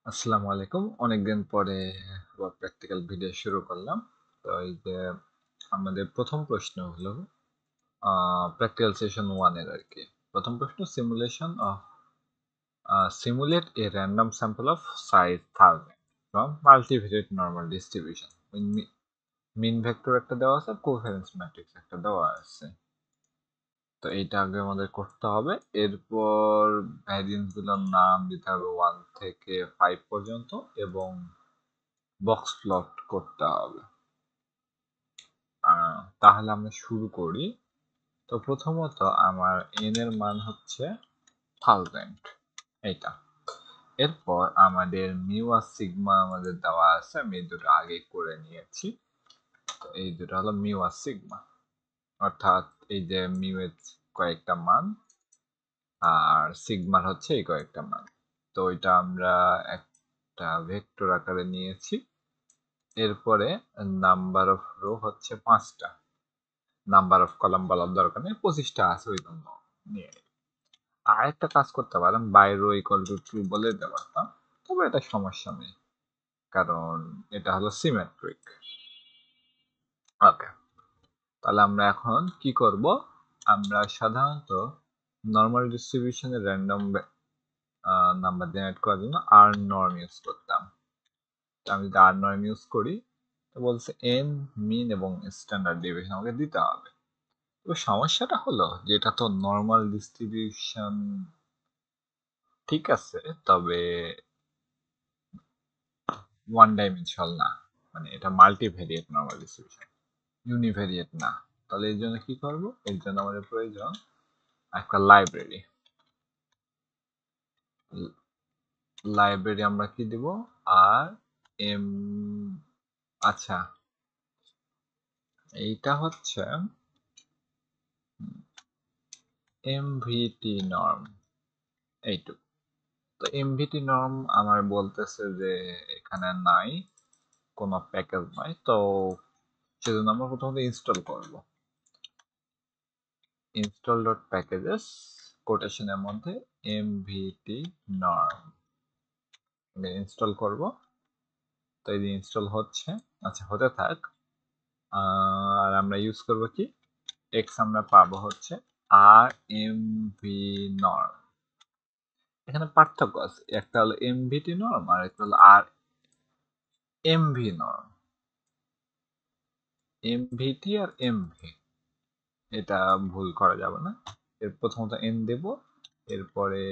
আসসালামু আলাইকুম। অনেকদিন পরে আবার প্র্যাকটিক্যাল ভিডিও শুরু করলাম। তো এই যে আমাদের প্রথম প্রশ্ন হলো প্র্যাকটিক্যাল সেশন 1 এর আরকি। প্রথম প্রশ্ন simulate a random sample of size 1000 from multivariate normal distribution. Mean vector একটা দেওয়া আছে, কোভ্যালেন্স ম্যাট্রিক্স একটা দেওয়া আছে। তো এইটা আগে আমাদের করতে হবে। এরপর ভ্যারিয়েন্স গুলোর নাম দিতে হবে 1 থেকে 5 পর্যন্ত এবং বক্স প্লট করতে হবে। তাহলে আমরা শুরু করি। তো প্রথমত আমার n এর মান হচ্ছে 1000 এইটা। এরপর আমাদের মিউ আর সিগমা আমাদের দেওয়া আছে, আমি এই দুটো আগে করে নিয়েছি। তো এই দুটো হলো মিউ আর সিগমা, অর্থাৎ এই যে মিউ এর কয়েকটা মান আর সিগমার হচ্ছে এই কয়েকটা মান। তো এটা আমরা একটা ভেক্টর আকারে নিয়েছি। এরপরে নাম্বার অফ রো হচ্ছে 5টা, নাম্বার অফ কলাম বলার দরকার নেই, 25টা আছে ওই জন্য নিয়ে নিই। আর একটা কাজ করতে পারেন, by row equal to true বলে দিতে পারতাম, তবে এটা সমস্যা নেই কারণ এটা হলো সিমেট্রিক। ওকে, তাহলে আমরা এখন কি করব? আমরা সাধারণত নর্মাল ডিস্ট্রিবিউশনের র্যান্ডম নাম্বার জেনারেট করার জন্য আর নর্ম ইউজ করতাম। তো আমি যদি আর নর্ম ইউজ করি, তো বলছে এন, মিন এবং স্ট্যান্ডার্ড ডেভিয়েশন আমাকে দিতে হবে। তো সমস্যাটা হলো যে এটা তো নর্মাল ডিস্ট্রিবিউশন, ঠিক আছে, তবে ওয়ান ডাইমেনশনাল না, মানে এটা মাল্টিভেরিয়েট নর্মাল ডিস্ট্রিবিউশন, ইউনিভেরিয়েট না। তাহলে এর জন্য কি করব? এর জন্য আমাদের প্রয়োজন একটা লাইব্রেরি। লাইব্রেরি আমরা কি দিব? আর এম, আচ্ছা, এইটা হচ্ছে এমভিটি নর্ম, এইটুকু। তো এমভিটি নর্ম আমার বলতেছে যে এখানে নাই, কোনো প্যাকেজ নাই, তো সেজন্য আমরা প্রথমত ইনস্টল করব। ইনস্টল ডট প্যাকেজেস কোটেশনের মধ্যে এমভিটি নর্ম ইনস্টল করব। তো এই যে ইনস্টল হচ্ছে, আচ্ছা হতে থাক। আর আমরা ইউজ করব কি, এক্স আমরা পাবো হচ্ছে আর এম ভি নর্ম। এখানে পার্থক্য আছে, একটা হলো এমভিটি নর্ম আর একটা হলো আর এম ভি নর্ম। এমভিটি আর এমভি, এটা ভুল করা যাবে না। এর প্রথমত এন দেব, এরপরে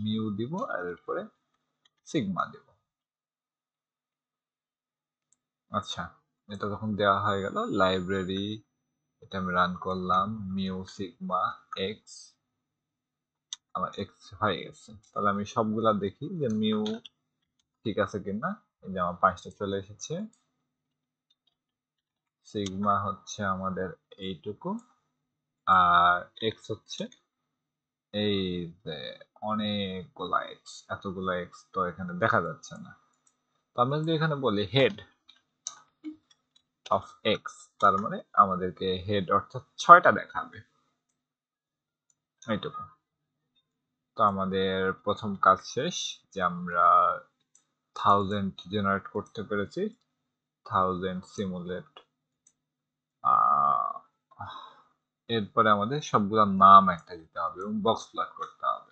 মিউ দিব, আর এরপরে সিগমা দেব। আচ্ছা, এটা যখন দেওয়া হয়ে গেল, লাইব্রেরি, এটা আমি রান করলাম, মিউ সিগমা এক্স, আমার এক্স হয়ে গেছে। তাহলে আমি সবগুলা দেখি যে মিউ ঠিক আছে কিনা। এই যে আমার 5টা চলে এসেছে, সিগমা হচ্ছে আমাদের এইটুকু, আর এক্স হচ্ছে এই যে অনেকগুলা এক্স, এতগুলা এক্স তো এখানে দেখা যাচ্ছে না। তো আমরা যদি এখানে বলি হেড অফ এক্স, তার মানে আমাদেরকে হেড অর্থাৎ 6টা দেখাবে, এইটুকু। তো আমাদের প্রথম কাজ শেষ, যে আমরা 1000 জেনারেট করতে পেরেছি। 1000 সিমুলেট, এরপরে আমাদের সবগুলোর নাম একটা দিতে হবে এবং বক্স প্লট করতে হবে।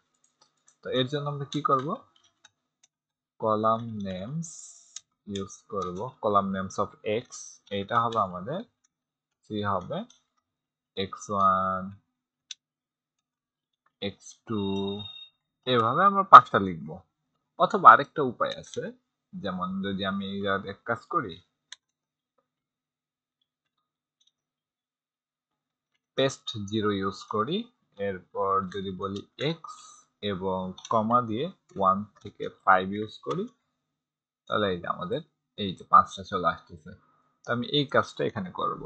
তো এর জন্য আমরা কি করব? কলাম নেমস ইউজ করব। কলাম নেমস অফ এক্স, এটা হবে আমাদের কি হবে, x1 x2, এভাবে আমরা 5টা লিখবো। অথবা আরেকটা উপায় আছে, যেমন যদি আমি এক কাজ করি, পেস্ট 0 ইউজ করি, এরপর যদি বলি এক্স এবং কমা দিয়ে 1 থেকে 5 ইউজ করি, তাহলে এই যে আমাদের এই যে 5টা চলে আসতেছে। তো আমি এই কাজটা এখানে করব।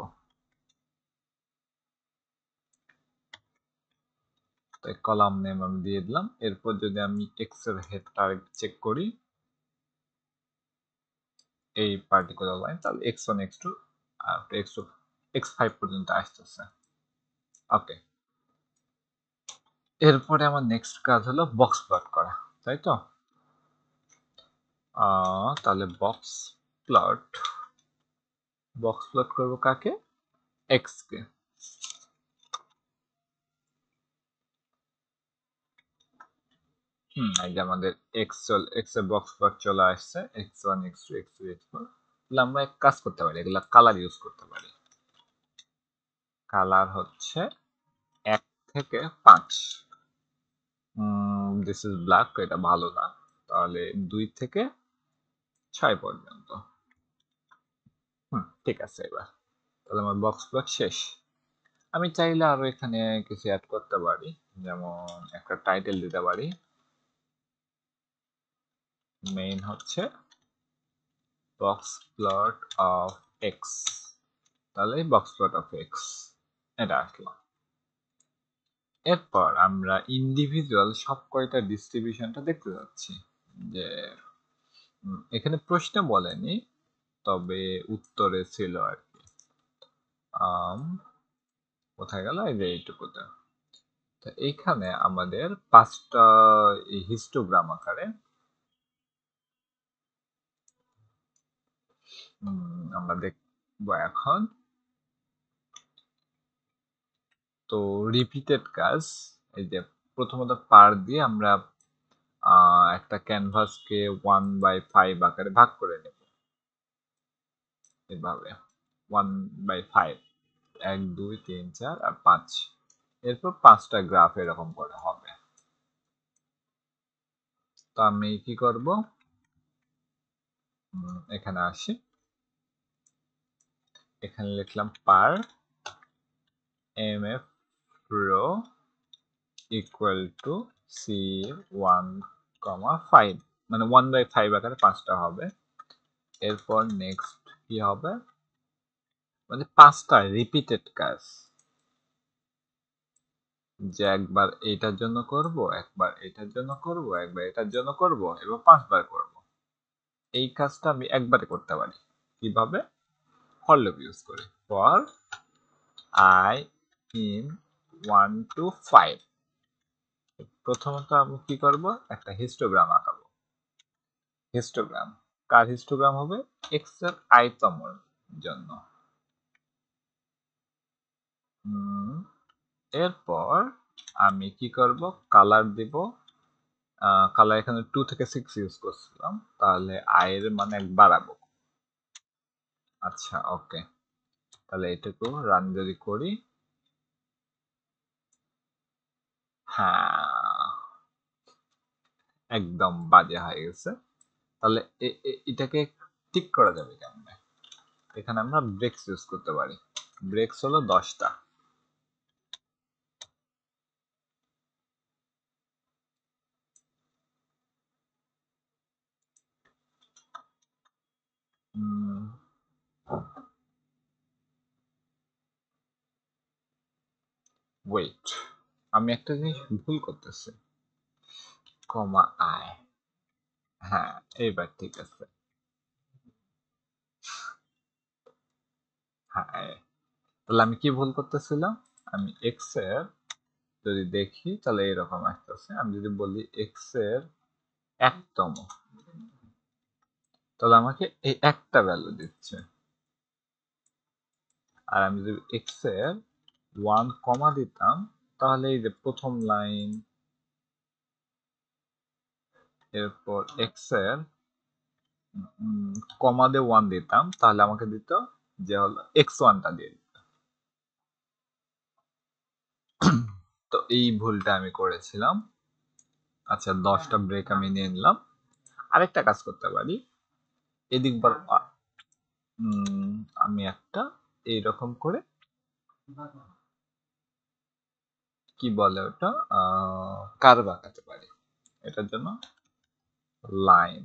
তো কলাম নেম আমি দিয়ে দিলাম। এরপর যদি আমি এক্স এর হেডটা চেক করি, এই পার্টিকুলার লাইন, তাহলে x1 x2 আর x2 x5 পর্যন্ত আসতেছে। ওকে, এরপরে আমার নেক্সট কাজ হলো বক্স প্লট করা, তাই তো? তাহলে বক্স প্লট করবো কাকে? এক্স কে। এই যে আমাদের এক্স এর বক্স প্লট চলে আসছে, x1 x2 x3 x4। তাহলে আমরা এক কাজ করতে পারি, এগুলা কালার ইউজ করতে পারি। কালার হচ্ছে 1 থেকে 5। দিস ইজ ব্ল্যাক, এটা ভালো না। তাহলে 2 থেকে 6 পর্যন্ত। ঠিক আছে। এবার তাহলে আমার বক্স প্লট শেষ। আমি চাইলে আরো এখানে কিছু অ্যাড করতে পারি, যেমন একটা টাইটেল দিতে পারি, মেইন হচ্ছে বক্স প্লট অফ এক্স। তাহলে বক্স প্লট অফ এক্স এটা আসলো। এরপর আমরা ইন্ডিভিজুয়াল সব কয়টা ডিস্ট্রিবিউশনটা দেখতে যাচ্ছি। যে এখানে প্রশ্ন বলেনি, তবে উত্তরে ছিল আর কি। কোথায় গেল? এই যে এইটুকুতে। তো এইখানে আমাদের 5টা হিস্টোগ্রাম আকারে আমরা দেখব এখন। তো রিপিটেড কাজ, এই যে প্রথমত পার দিয়ে আমরা একটা ক্যানভাসকে 1/5 আকারে ভাগ করে নেব। এভাবে 1/5, 1 2 3 4 আর 5। এরপর 5টা গ্রাফ এরকম করে হবে। তো আমি কি করব, এখানে আসি, এখানে লিখলাম par mf row equal to c1,5, মানে 1/5 আকারে 5টা হবে। এরপর নেক্সট কি হবে, মানে 5টা রিপিটেড কাজ, যে একবার এটার জন্য করব, একবার এটার জন্য করব, একবার এটার জন্য করব, এবং 5বার করব। এই কাজটা আমি একবারে করতে পারি। কিভাবে? ফর লুপ ইউজ করে। For I in 1 to 5। প্রথমত আমি কি করব, একটা হিস্টোগ্রাম আঁকাবো। হিস্টোগ্রাম কার হিস্টোগ্রাম হবে? এক্স এর i তম জন্য। এরপর আমি কি করব, কালার দিব। কালার এখানে 2 থেকে 6 ইউজ করছিলাম, তাহলে i এর মানে 1 বাড়াবো। আচ্ছা, ওকে। তাহলে এটুকু রান যদি করি, হ্যাঁ, একদম বাজে হয়ে গেছে। তাহলে এটাকে ঠিক করা যাবে কেমনে? এখানে আমরা ব্রেকস ইউজ করতে পারি। ব্রেকস হলো 10টা। ওয়েট, আমি একটা জিনিস ভুল করতেছি। কমা আই, হ্যাঁ, এইবার ঠিক আছে। হ্যাঁ, তাহলে আমি কি ভুল করতেছিলাম? আমি এক্স এর যদি দেখি তাহলে এরকম আসতেছে। আমি যদি বলি এক্স এর 1তম, তাহলে আমাকে এই একটা ভ্যালু দিচ্ছে। আর আমি যদি এক্স এর 1 কমা দিতাম, তাহলে এই যে প্রথম লাইন, এরপর এক্স এর কমা দিয়ে 1 দিতাম, তাহলে আমাকে দিত যে হলো x1টা দিয়ে দিত। তো এই ভুলটা আমি করেছিলাম। আচ্ছা, 10টা ব্রেক আমি নিয়ে নিলাম। আরেকটা কাজ করতে পারি, এদিক বার আমি একটা এইরকম করে, কি বলে ওটা, কার্ভ আঁকাতে পারি। এটার জন্য লাইন,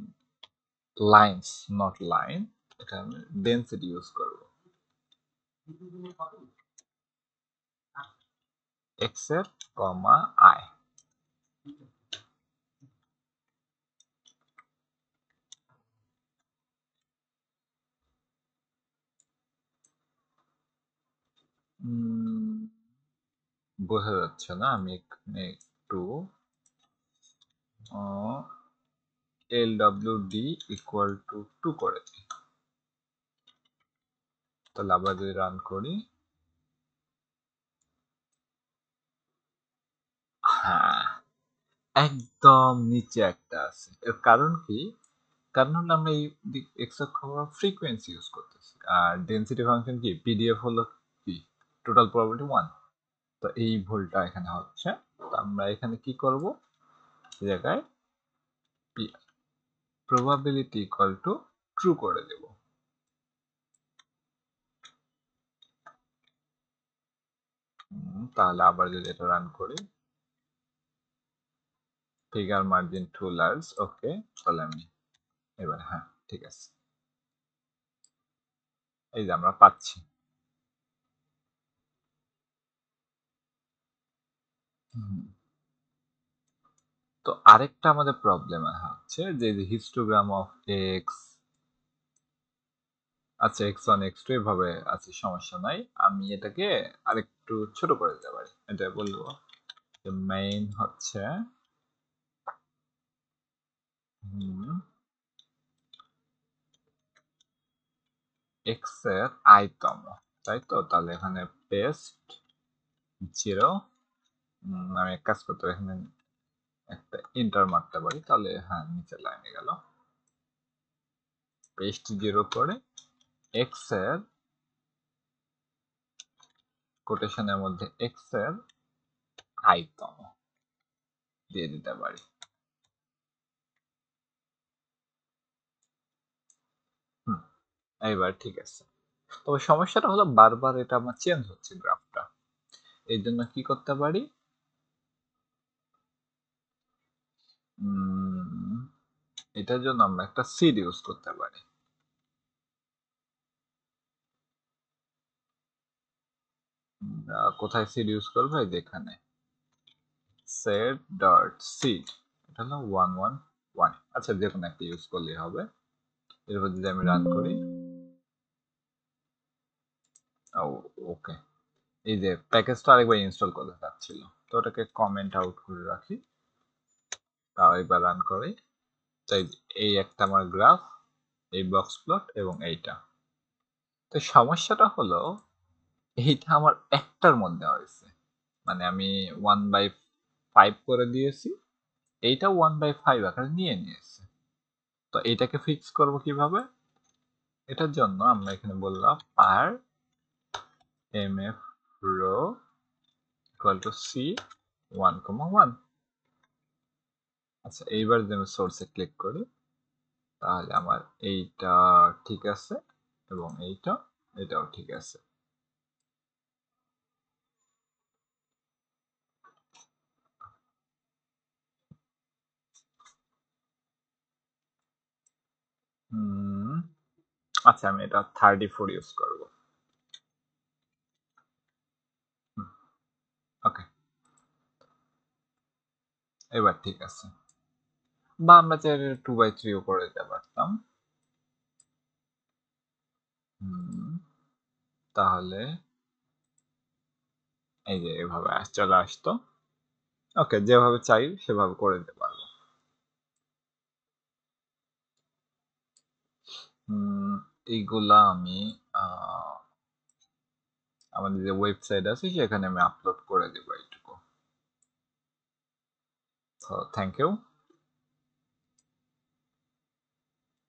লাইনস নট লাইন, এটা আমি ডেন্সিটি ইউজ করব। এক্স এর কমা আই। বোঝা যাচ্ছে না, আমি এখানে একটু LWD ইকুয়াল টু 2 করে দিই। তাহলে আবার যদি রান করি, হ্যাঁ একদম নিচে একটা আছে। এর কারণ কি? কারণ হলো আমরা এই এক্স অক্ষ ফ্রিকোয়েন্সি ইউজ করতেছি, আর ডেনসিটি ফাংশন কি পিডিএফ হলো কি টোটাল প্রবাবিলিটি 1। তো এই ভুলটা এখানে হচ্ছে। তো আমরা এখানে কি করব, এই জায়গায় প্রবাবিলিটি ইকুয়াল টু ট্রু করে দেব। তাহলে আবার যদি এটা রান করি, ফিগার মার্জিন টু লার্জ, ওকে তাহলে আমি এবার হ্যাঁ ঠিক আছে, এই যে আমরা পাচ্ছি। তো আরেকটা আমাদের প্রবলেম হচ্ছে যে হিস্টোগ্রাম অফ এক্স, আচ্ছা x1 x2 এভাবে আছে, সমস্যা নাই। আমি এটাকে আরেকটু ছোট করে দিতে পারি। এটা বলবো যে মেইন হচ্ছে x এর i তম, তাই তো? তাহলে এখানে পেস্ট 0, আমি এক কাজ করতে এখানে একটা ইন্টার মারতে পারি, তাহলে হ্যাঁ নিচের লাইনে গেল। পেস্ট 0 করে x এর কোটেশনের মধ্যে x এর i তম দিয়ে দিতে পারি। এইবার ঠিক আছে। তবে সমস্যাটা হলো বারবার এটা আমার চেঞ্জ হচ্ছে গ্রাফটা। এই জন্য কি করতে পারি, এটার জন্য আমরা একটা সিড ইউজ করতে পারি। কোথায় সিড ইউজ করবো, এই যেখানে সেট ডট সিড, এটা হলো 111। আচ্ছা যে কোনো একটা ইউজ করলেই হবে। এরপর যদি আমি রান করি, ওকে, এই যে প্যাকেজটা আরেকবার ইনস্টল করতে চাচ্ছিল, তো ওটাকে কমেন্ট আউট করে রাখি। তাও একবার রান করি। তাই এই একটা আমার গ্রাফ, এই বক্স প্লট এবং এইটা। তো সমস্যাটা হলো এইটা আমার একটার মধ্যে হয়েছে, মানে আমি 1/5 করে দিয়েছি, এইটা 1/5 আকারে নিয়ে নিয়েছে। তো এইটাকে ফিক্স করব কিভাবে? এটার জন্য আমরা এখানে বললাম par mf row equal to c 1,1। আচ্ছা এইবার যদি আমি সোর্সে ক্লিক করি, তাহলে আমার এইটা ঠিক আছে এবং এটাও ঠিক আছে। আচ্ছা আমি এটা 34 ইউজ করব। ওকে, এবার ঠিক আছে। বা আমরা চাইলে 2/3ও করে দিতে পারতাম। তাহলে এই যে এভাবে চলে আসতো। ওকে, যেভাবে চাই সেভাবে করে দিতে পারবো। এইগুলা আমি আমাদের যে ওয়েবসাইট আছে সেখানে আমি আপলোড করে দেবো এইটুকু। তো থ্যাংক ইউ।